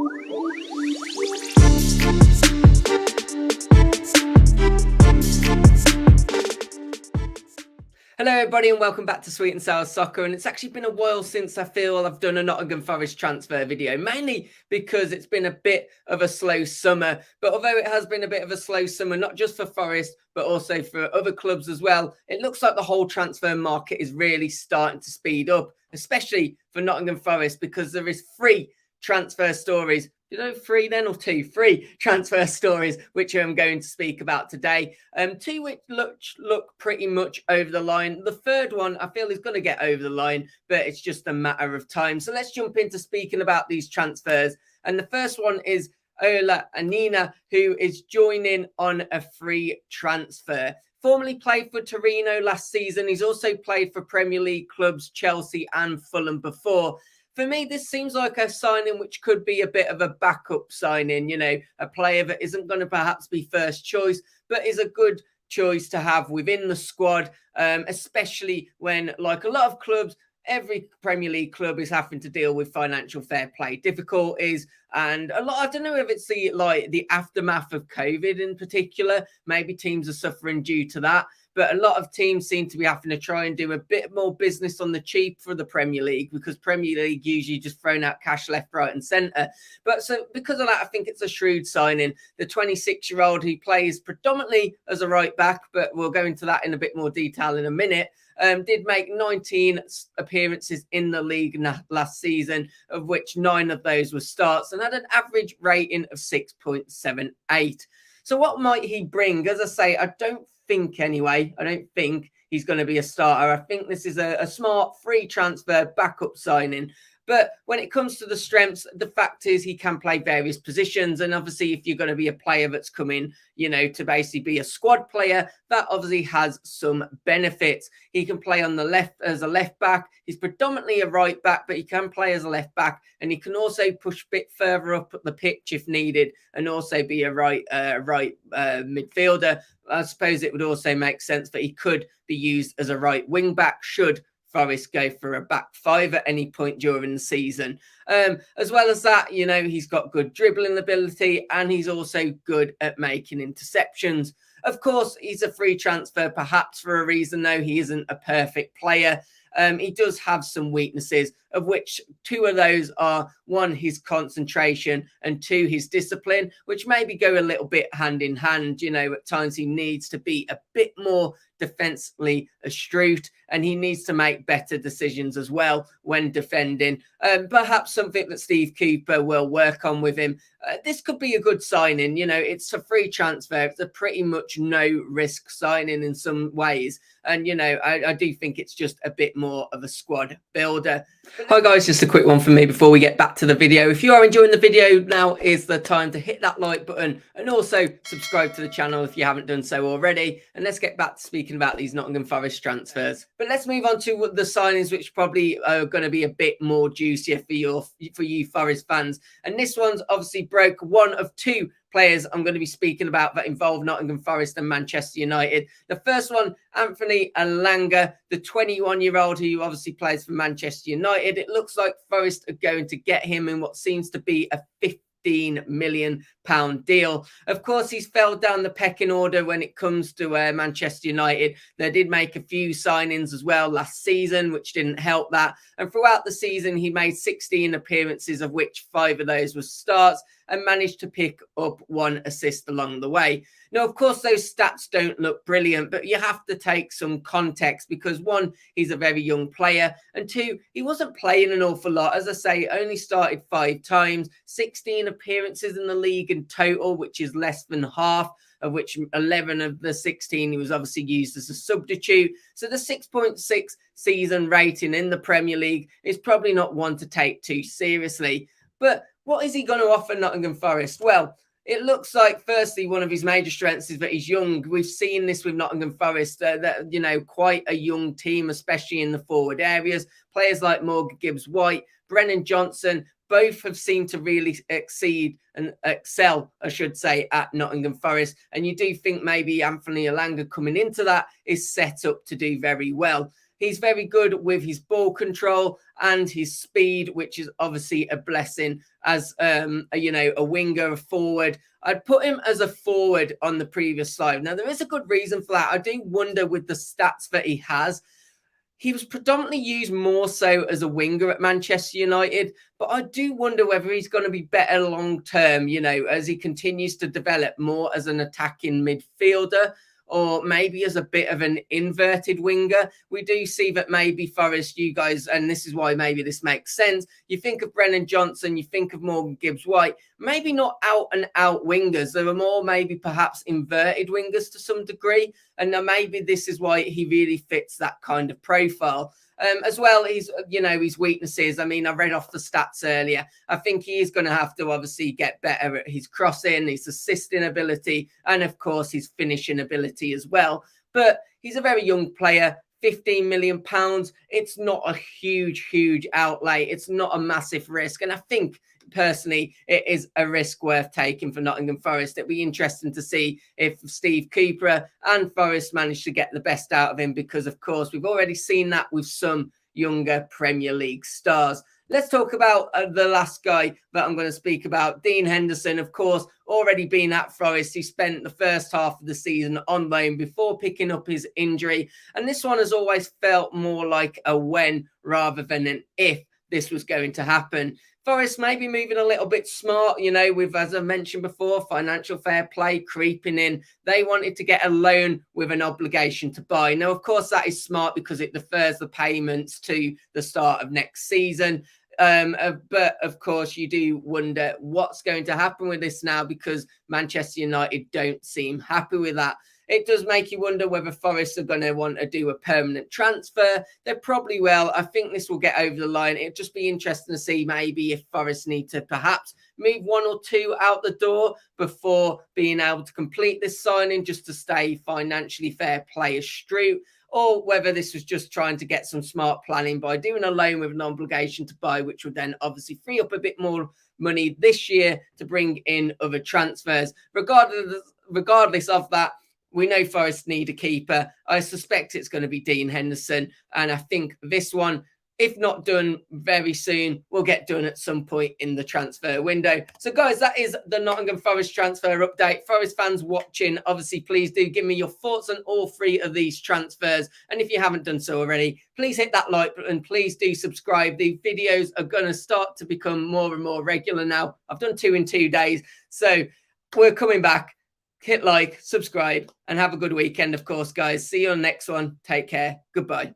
Hello everybody and welcome back to Sweet and Sour Soccer, and it's actually been a while since I feel I've done a Nottingham Forest transfer video, mainly because it's been a bit of a slow summer. But although it has been a bit of a slow summer, not just for Forest but also for other clubs as well, it looks like the whole transfer market is really starting to speed up, especially for Nottingham Forest, because there is three transfer stories. Did I have three then or two? Three transfer stories which I'm going to speak about today. Two which look pretty much over the line. The third one I feel is going to get over the line, but it's just a matter of time. So let's jump into speaking about these transfers. And the first one is Ola Aina, who is joining on a free transfer. Formerly played for Torino last season. He's also played for Premier League clubs Chelsea and Fulham before. For me, this seems like a signing which could be a bit of a backup signing, you know, a player that isn't going to perhaps be first choice, but is a good choice to have within the squad, especially when, like a lot of clubs, every Premier League club is having to deal with financial fair play difficulties. And a lot, I don't know if it's the aftermath of COVID in particular. Maybe teams are suffering due to that. But a lot of teams seem to be having to try and do a bit more business on the cheap for the Premier League, because Premier League usually just throwing out cash left, right and centre. But so because of that, I think it's a shrewd signing. The 26-year-old who plays predominantly as a right back, but we'll go into that in a bit more detail in a minute, did make 19 appearances in the league last season, of which 9 of those were starts, and had an average rating of 6.78. So what might he bring? As I say, I don't think he's going to be a starter. I think this is a smart free transfer backup signing. But when it comes to the strengths, the fact is he can play various positions. And obviously, if you're going to be a player that's coming, you know, to basically be a squad player, that obviously has some benefits. He can play on the left as a left back. He's predominantly a right back, but he can play as a left back. And he can also push a bit further up the pitch if needed, and also be a right midfielder. I suppose it would also make sense that he could be used as a right wing back should Forest go for a back five at any point during the season. As well as that, you know, he's got good dribbling ability and he's also good at making interceptions. Of course, he's a free transfer, perhaps for a reason, though. He isn't a perfect player. He does have some weaknesses, of which 2 of those are 1, his concentration, and 2, his discipline, which maybe go a little bit hand in hand. You know, at times he needs to be a bit more defensively astute, and he needs to make better decisions as well when defending. Perhaps something that Steve Cooper will work on with him. This could be a good signing. You know, it's a free transfer. It's a pretty much no risk signing in some ways. And, you know, I do think it's just a bit more of a squad builder. Hi guys, just a quick one from me before we get back to the video. If you are enjoying the video, now is the time to hit that like button and also subscribe to the channel if you haven't done so already. And let's get back to speaking about these Nottingham Forest transfers. But let's move on to the signings, which probably are going to be a bit more juicier for you Forest fans. And this one's obviously broke one of 2 players I'm going to be speaking about that involve Nottingham Forest and Manchester United. The first one, Anthony Elanga, the 21-year-old who obviously plays for Manchester United. It looks like Forest are going to get him in what seems to be a £15 million deal. Of course, he's fell down the pecking order when it comes to Manchester United. They did make a few signings as well last season, which didn't help that. And throughout the season, he made 16 appearances, of which 5 of those were starts, and managed to pick up 1 assist along the way. Now, of course, those stats don't look brilliant, but you have to take some context because 1, he's a very young player, and 2, he wasn't playing an awful lot. As I say, only started 5 times, 16 appearances in the league in total, which is less than half, of which 11 of the 16 he was obviously used as a substitute. So the 6.6 season rating in the Premier League is probably not one to take too seriously. But what is he going to offer Nottingham Forest? Well, it looks like, firstly, one of his major strengths is that he's young. We've seen this with Nottingham Forest, that, you know, quite a young team, especially in the forward areas. Players like Morgan Gibbs-White, Brennan Johnson, both have seemed to really excel, I should say, at Nottingham Forest. And you do think maybe Anthony Elanga coming into that is set up to do very well. He's very good with his ball control and his speed, which is obviously a blessing as a winger, a forward. I'd put him as a forward on the previous slide. Now, there is a good reason for that. I do wonder with the stats that he has. He was predominantly used more so as a winger at Manchester United, but I do wonder whether he's going to be better long term, as he continues to develop more as an attacking midfielder, or maybe as a bit of an inverted winger. We do see that maybe Forest, you guys, and this is why maybe this makes sense. You think of Brennan Johnson, you think of Morgan Gibbs-White, maybe not out and out wingers. There are more maybe perhaps inverted wingers to some degree. And now maybe this is why he really fits that kind of profile. As well, his weaknesses. I mean, I read off the stats earlier. I think he is going to have to obviously get better at his crossing, his assisting ability, and of course his finishing ability as well. But he's a very young player. £15 million. It's not a huge outlay. It's not a massive risk. And I think personally, it is a risk worth taking for Nottingham Forest. It'd be interesting to see if Steve Cooper and Forest manage to get the best out of him, because, of course, we've already seen that with some younger Premier League stars. Let's talk about the last guy that I'm going to speak about, Dean Henderson. Of course, already been at Forest. He spent the first half of the season on loan before picking up his injury. And this one has always felt more like a when rather than an if this was going to happen. Forest may be moving a little bit smart, with, as I mentioned before, financial fair play creeping in. They wanted to get a loan with an obligation to buy. Now, of course, that is smart because it defers the payments to the start of next season. But of course, you do wonder what's going to happen with this now, because Manchester United don't seem happy with that. It does make you wonder whether Forest are going to want to do a permanent transfer. They probably will. I think this will get over the line. It'd just be interesting to see maybe if Forest need to perhaps move one or two out the door before being able to complete this signing, just to stay financially fair play as Stroot, or whether this was just trying to get some smart planning by doing a loan with an obligation to buy, which would then obviously free up a bit more money this year to bring in other transfers. Regardless of that, we know Forest need a keeper. I suspect it's going to be Dean Henderson. And I think this one, if not done very soon, will get done at some point in the transfer window. So, guys, that is the Nottingham Forest transfer update. Forest fans watching, obviously, please do give me your thoughts on all three of these transfers. And if you haven't done so already, please hit that like button. Please do subscribe. The videos are going to start to become more and more regular now. I've done 2 in 2 days. So we're coming back. Hit like, subscribe, and have a good weekend, of course, guys. See you on the next one. Take care. Goodbye.